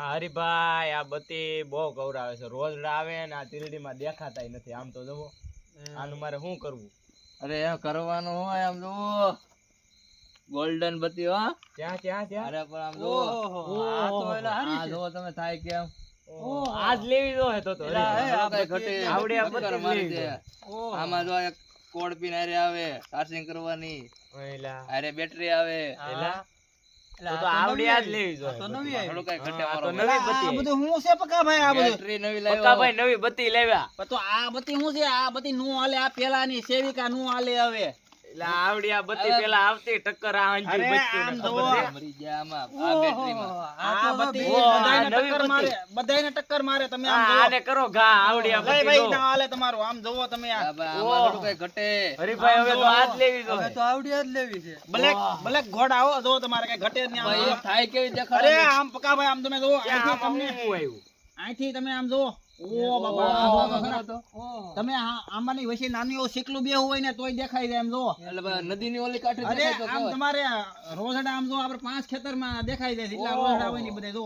આ હરીભાઈ આ બત્તી બહુ ગૌરાવે છે, રોજ આવે ને આ તીરડીમાં દેખાતાય નથી. આમ તો જુઓ, આનું મારે શું કરવું? અરે એમ કરવાનું હોય, આમ જુઓ ગોલ્ડન બત્તી હો. ક્યાં ક્યાં ક્યાં? અરે પણ આમ જુઓ, આ તો એલા હારી છે. જુઓ તમે થાય કેમ. આજ લેવી જોઈએ તો આવડે આ બત્તી મારી દે. આમાં જો એક કોડ પિન આરે આવે ચાર્જિંગ કરવાની, આરે બેટરી આવે. તો આવડી આજ લેવી જોઈએ. તો નવી આવી. થોડું કઈ ઘટે આ તો મારો નવી બત્તી. આ બધું હું છે પકા ભાઈ? આ બધું બેટરી નવી લાવ્યો. પક્કાભાઈ નવી બત્તી લેવ્યા. પણ તો આ બત્તી હું છે? આ બત્તી નું હાલે, આ પેલાની સેવિકા નું હાલે હવે. એટલે આવડી આ બત્તી પેલા આવતી ટક્કર આ અંજુ અરે બત્તી આમ ને જુઓ. ખબર છે? મરી ગયા આમાં આ બેટરીમાં. આ બત્તી ઓહો, આ બધાયને નવી ટક્કર બત્તી. મારે, બધાયને ટક્કર મારે. તમે આમ આ જુઓ. આને કરો ઘા આવડી આ ભાઈ બત્તી ભાઈ જો. ના હાલે તમારું. આમ જુઓ તમે આ આ ભાઈ આમાં થોડું કઈ ઘટે. હરીભાઈ હવે તો આજ લેવી જોઈએ. બ્લેક બ્લેક ઘોડા હો. જો તમારે કઈ ઘટે જ નહીં. આમ ભાઈ જુઓ. થાય કેવી અરે દેખાડે. આમ પકા ભાઈ આમ તમે જુઓ. ક્યાં અહીંથી આમાં તમને શું આવ્યું? અહીંથી તમે આમ જુઓ. ઓ બાબા, આમાં ખરા. તો. તમે આમાંની વચ્ચે નાનું એવું શીકલું બેહું હોય ને તોય દેખાય જાય. એમ જુઓ. એટલે ભાઈ નદીની ઓલી કાંઠે અરે દેખાય તો આમ કહેવાય. તમારે રોઝડા આમ જો આપણે 5 ખેતરમાં દેખાઈ જાય છે. એટલા રોઝડા હોય ને બધે જો.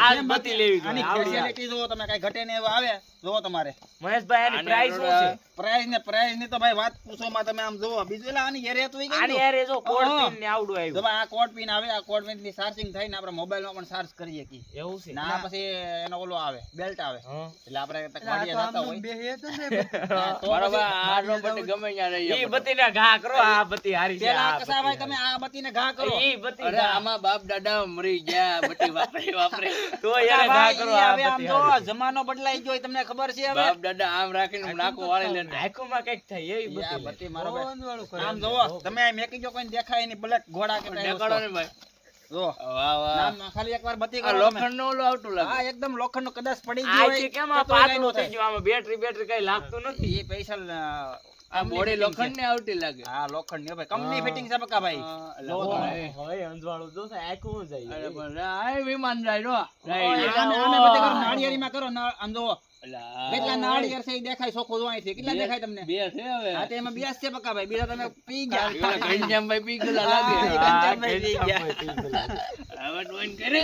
આજ બત્તી લેવી જોઈએ. આની આવડી આ. ફેસિલિટી જો તમે કઈ ઘટે ને એવું આવે જો તમારે. મહેશભાઈ આની પ્રાઇસ શું છે? પ્રાઇસ ની તો ભાઈ વાત પૂછો માં. તમે આમ જુઓ. બીજું એટલે આની ઘેરે તો આની યારે જો કોડ પિન ને આવડું જો આવ્યું. ભાઈ આ કોડ પિન આવે. આ કોડ પિન થી ચાર્જિંગ થાય ને આપણે મોબાઈલ માં પણ ચાર્જ કરીએ કી. એવું છે? ના પછી એનો ઓલો આવે બેલ્ટ આવે. હા. એટલે આપણે ગાડીએ જતા હોય હા, તો બરાબર, પછી આ નો બત્તી ગમે ત્યાં રહી ઈ જાય. બત્તીના ઘા કરો. આ બત્તી હારી છે. પેલા આ કસાભાઈ બત્તી તમે આ બત્તીને ઘા કરો. હારી. ઈ બત્તી અરે ઘા. આમાં બાપ દાદા મરી ગયા બત્તી વાપરે. તો યારે ઘા ભાઈ, કરો. ઈ આ હવે આમ બત્તી જો હારી. જમાનો બદલાઈ ગયો તમને ખબર છે હવે. બાપ દાદા આમ રાખીને નાકો વાળી લે. આંખોમાં કંઈક થાય એવી ઈ આ બત્તી બત્તી મારો ભાઈ. આમ જોવો તમે આ મેકી જો કોઈ દેખાય નહીં. બ્લેક ઘોડા કે કાંઈ દેખાડો વસ્તુ. ને ભાઈ. જો વાહ વાહ. નામ ખાલી એકવાર બત્તી આ કરો તમે. લોખંડ નું ઓલું આવતું લાગે. હા એકદમ લોખંડ નું કદાચ પડી આ ગયું જે હોય કેમ તો આ તો કાંઈ પાતળું ન થઈ થાય. ગયું? આમાં બેટરી કઈ લાગતું નથી. એ સ્પેશિયલ આ બોડી લોખંડ ને આવતી લાગે. હા લોખંડ ની ભાઈ કંપની ફિટિંગ છે બકા ભાઈ. એટલે જો ભાઈ. હવે અંજવાળું જોશે આંખું જાય. અરે પણ આ વિમાન જાય રો. આને બધી કરો નાળિયેરીમાં કરો. આમ જોવો અલા. કેટલા નાળિયેર છે ઈ દેખાય. ચોખ્ખું જોવાય છે. કેટલા દેખાય તમને? બે છે હવે. હા તો એમાં 2 છે બકા ભાઈ. બીજા તમે પી ગયા. ઘનશ્યામભાઈ પી ગયેલા હા, લાગે. ઘનશ્યામભાઈ પી ગયા. ઘનશ્યામભાઈ પી ગયેલા. હવે ડોઈન કરે.